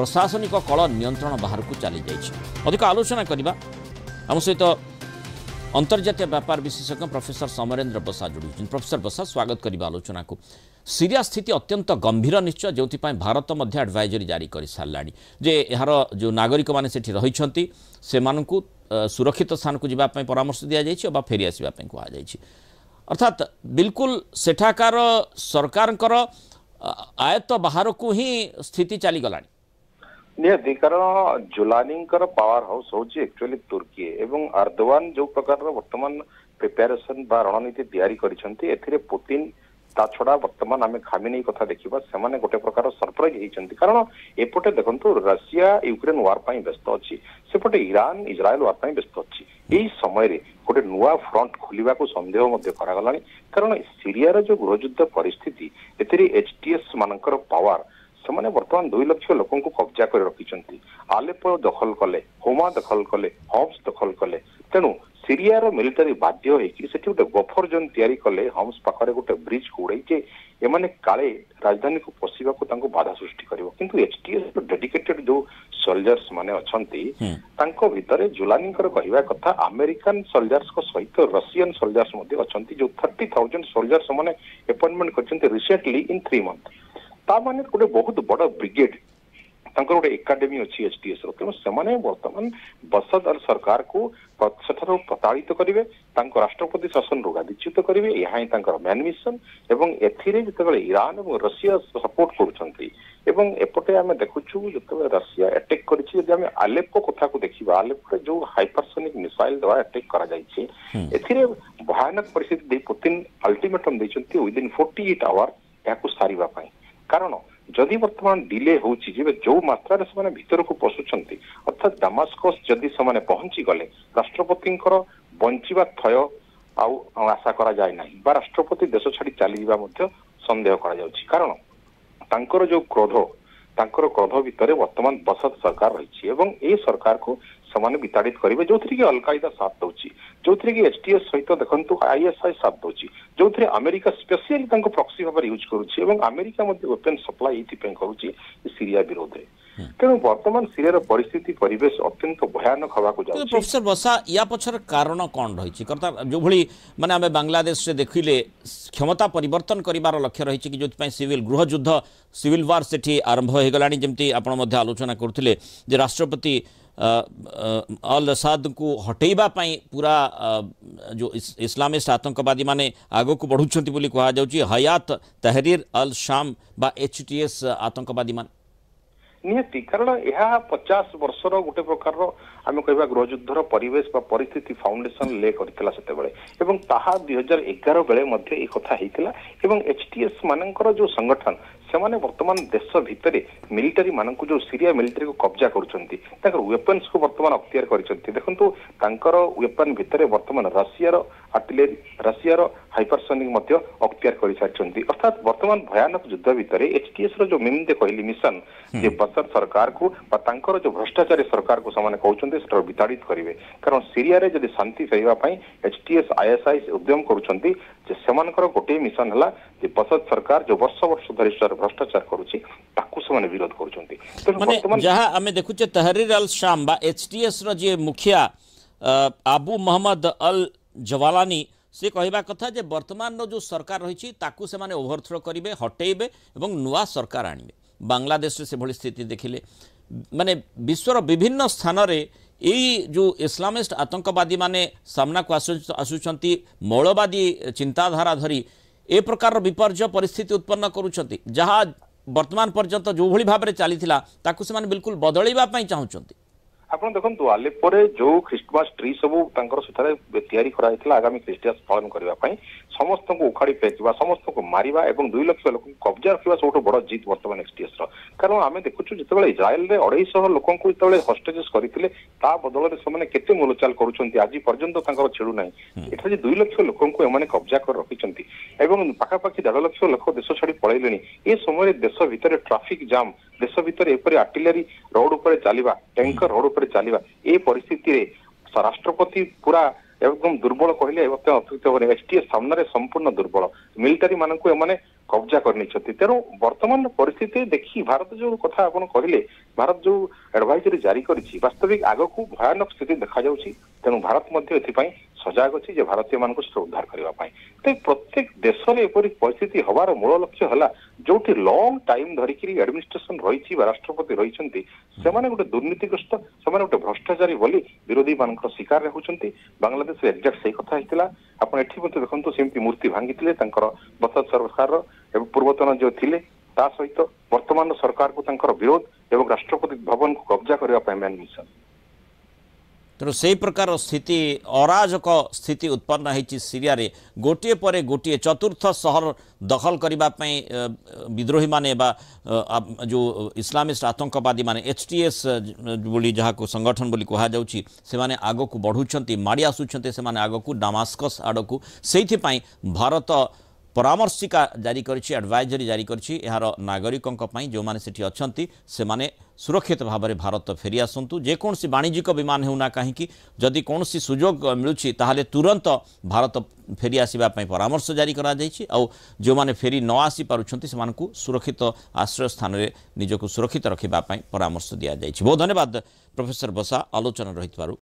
प्रशासनिक कल नियंत्रण बाहर को चली जाइए। अधिक आलोचना करवा आम सहित अंतर्जातीय व्यापार विशेषज्ञ प्रोफेसर समरेन्द्र बसा जोड़ी। प्रोफेसर बसा स्वागत करवा आलोचना को। सीरिया स्थिति अत्यंत गंभीर निश्चय जो भारत मध्य एडवाइजरी जारी कर सारा जे यार जो नागरिक मैंने से सुरक्षित स्थान को जावाई परामर्श दि जाए फेरी आसवा कहुई। अर्थात बिल्कुल सेठाकार सरकार आयत्त बाहर को ही स्थिति चलीगला निहती कारण जुलानी पावर हाउस हूँ एक्चुअली तुर्की एवं अर्दवान जो प्रकार वर्तमान प्रिपेरेसन बा रणनीति तैयारी करिसेंती पुतिन ता छड़ा वर्तमान आम खामिनी कथा देखा से गोटे प्रकार सरप्राइज होती कारण एपटे देखो रशिया यूक्रेन वार पर व्यस्त अच्छी सेपटे ईरान इज्राएल वार पर व्यस्त अच्छी यही समय गोटे नुआ फ्रंट खोलने को संदेह करागला कारण सीरिया जो गृहयुद्ध परिस्थिति एचटीएस मानकर पावर से वर्तमान 2 लाख लोक कब्जा कर रखिंट आलेपो दखल कले होमा दखल कले हम्स दखल कले तेणु सीरिया मिलिटारी बाध्य होती गोटे बफर जोन तैयारी कले हम्स पाखे गोटे ब्रिज को उड़े एमाने काले राजधानी को पशिबा को बाधा सृष्टि करिवो किंतु एचटीएस डेडिकेटेड जो सोल्जर्स माने अछंती तांको भितरे जुलानी कहवा कथा अमेरिकन सोल्जर्स को सहित रशियन सोल्जर्स मध्ये अछंती जो 30,000 सोल्जर्स माने अपॉइंटमेंट करछंती रिसेंटली इन 3 मंथ ता माने गोटे बहुत बड़ ब्रिगेड गोटे एकाडेमी अच्छी एचटीएस तेणु से बर्तमान बसद अल सरकार को प्रताड़ित करेंगे राष्ट्रपति शासन रू गादीच्युत करेंगे यहाँ मैन मिशन एवं एथिरे ईरान और रशिया सपोर्ट करपटे आम देखुचु जो रशिया अटैक कर आलेपो कथा को देखा आलेपो जो हाइपरसोनिक मिसाइल द्वारा अटैक कर भयानक परिस्थिति पुतिन अल्टीमेटम देते विदिन 48 आवर या सारे कारण जदि वर्तमान डिले होची जो मात्रा से भीतर को पशुंट अर्थात दामास्कस जदि से पहुंची गले राष्ट्रपति बंचा थय आशा करा जाए ना बा राष्ट्रपति देश छाड़ी चली संदेह करा कारण तांकर जो क्रोध भितर वर्तमान बसत सरकार रही सरकार को समान विताड़ित करेंगे जो थी अलकायदा साथ दौर जो थी एचटीएस सहित देखो आईएसआई साथ दौर जो थी अमेरिका स्पेशली प्रॉक्सी भाव यूज करेरिका वेपन सप्लाई ये करुच्ची सीरिया विरोध में तेणु वर्तमान सीरिया परिस्थिति परिवेश अत्यंत भयानक हवा को जाए। प्रोफेसर बसा या पछर कारण कौन रही जो भली माने आम बांग्लादेश से देखिले क्षमता परिवर्तन करिवार लक्ष्य रही कि जो सिविल गृह युद्ध सिविल वार से आरंभ हो गलानी जमती आपण मध्य आलोचना करथिले जे राष्ट्रपति अल असाद को हटेबा पूरा जो इस्लामिस्ट आतंकवादी माने आगो को बढ़ुछंती बोली कहा जाउची हयात तहरीर अल शाम बा एचटीएस आतंकवादी मान निहती कारण यह 50 वर्षर गोटे प्रकार आम कह गृहयुद्धर परिवेश परिस्थिति फाउंडेशन ले करथिला सेतेबेले एवं ताहा 2011 बेले कथा होता एचटीएस मानकर जो संगठन से वर्तमान देश भितर मिलिटारी मान जो सीरिया मिलिटारी को कब्जा कर वेपन्स को वर्तमान अख्तियार कर देखो वेपन भितर वर्तमान रशियार आर्टिलरी रशियार हाइपरसोनिक अख्तियार कर सारी अर्थात वर्तमान भयानक युद्ध भितर एचटीएस जो मिमदे कहली मिशन जे बसर सरकार को जो भ्रष्टाचारी सरकार को से कहते विताड़ित करेंगे कारण सीरिया रे जदि शांति फेरवाई एचटीएस आईएसआई उद्यम करुँचे गोटे मिशन है बसद सरकार जो वर्ष वर्ष धरी भ्रष्टाचार करुच्ची विरोध कर जहाँ आम देखुचे तहरीर अल शाम बा एचटीएस रे मुखिया आबू मोहम्मद अल जवालानी से कहवा कथा जे वर्तमान जो सरकार रही से ओभरथ्रो करेंगे हटेबे और नुआ सरकार आणबे बांग्लादेश से भली स्थिति देखिले माने विश्वर विभिन्न स्थान रे यही जो इस्लामिस्ट आतंकवादी माने सामना को आसुचंती मौलवादी चिंताधारा धरी ए प्रकार विपर्य परिस्थिति उत्पन्न करुचंती जहाँ वर्तमान पर्यंत जो भली भाव में चली ताकू से बिल्कुल बदलवा चाहते आप देखो आलेपोरे जो ख्रीଷ୍ଟମାସ ट्री सब तैयारी कराई आगामी ख्रीଷ୍ଟମାସ पालन करने समस्त को उखाड़ी फेंकवा समस्त को मारिबा एवं 2 लाख लोक कब्जा रखा सब बड़ जीत वर्तमान एचटीएस कारण आम देखुचु जो इज्राएल 250 लोक जो हस्टेजेस करते बदल में केते मूलचाल करुँच आज पर्यंत छेड़ू ना ये 2 लाख लोक कब्जा कर रखिंट पाखापाखि 1.5 लाख लोक देश छाड़ी पलैले ये समय देश भितर ट्राफिक जाम देश भितर एपरी आर्टिलरी रोड उपर चलवा टैंकर रोड उपर चलवा ये परिस्थिति रे राष्ट्रपति पूरा एकदम दुर्बल कहले अतिरिक्त एचटीएस सामने संपूर्ण दुर्बल मिलिटारी मानक कब्जा कर तेणु वर्तमान परिस्थिति देखी भारत जो कथा आपन कहले भारत जो एडवाइजरी जारी करिछि वास्तविक आग को भयानक स्थिति देखा जाउछि तेणु भारत मध्य एथिपाई सजग अछि जे भारतीय मानको उद्धार करबा पाई तो प्रत्येक देश रे एपरि परिस्थिति हवार मूल लक्ष्य हला जोटी लॉन्ग टाइम धरिकी एडमिनिस्ट्रेशन रही राष्ट्रपति रही से गोटे दुर्नीतिग्रस्त से गोटे भ्रष्टाचारी बोली विरोधी मान शिकार होती बांग्लादेश एक्जाक्ट से कथा होता आप देखो सेमती मूर्ति भांगी बचत सरकार पूर्वतन जो थिले ता सहित वर्तमान सरकार को विरोध एवं राष्ट्रपति भवन को कब्जा करने मेन मिशन तेणु से प्रकार स्थिति अराजक स्थिति उत्पन्न होती सीरिया रे गोटे पर गोटे चतुर्थ सहर दखल करने विद्रोही माने जो इस्लामिस्ट आतंकवादी माने एचटीएस बोली जहाँ को संगठन बोली कह जाउछि से माने आग को बढ़ुंट माड़ी आसुंट से माने आग को डामास्कस आड़ को से भारत परामर्शिका जारी करिछि एडवाइजरी जारी करिछि यार नागरिकों जो माने सेठी अछंती से माने सुरक्षित भाव में भारत फेरी आसतु जेकोसी वाणिज्यिक विमान होना कहीं जदि कौन सुजोग मिलूँ ताहले तुरंत भारत फेरी आसवाई परामर्श जारी करा जो माने फेरी न आसी पारुछंती सेमानकु सुरक्षित आश्रय स्थान में निजक सुरक्षित रखिबा परामर्श दिया जाइछि। बहुत धन्यवाद प्रोफेसर बसा आलोचना रही।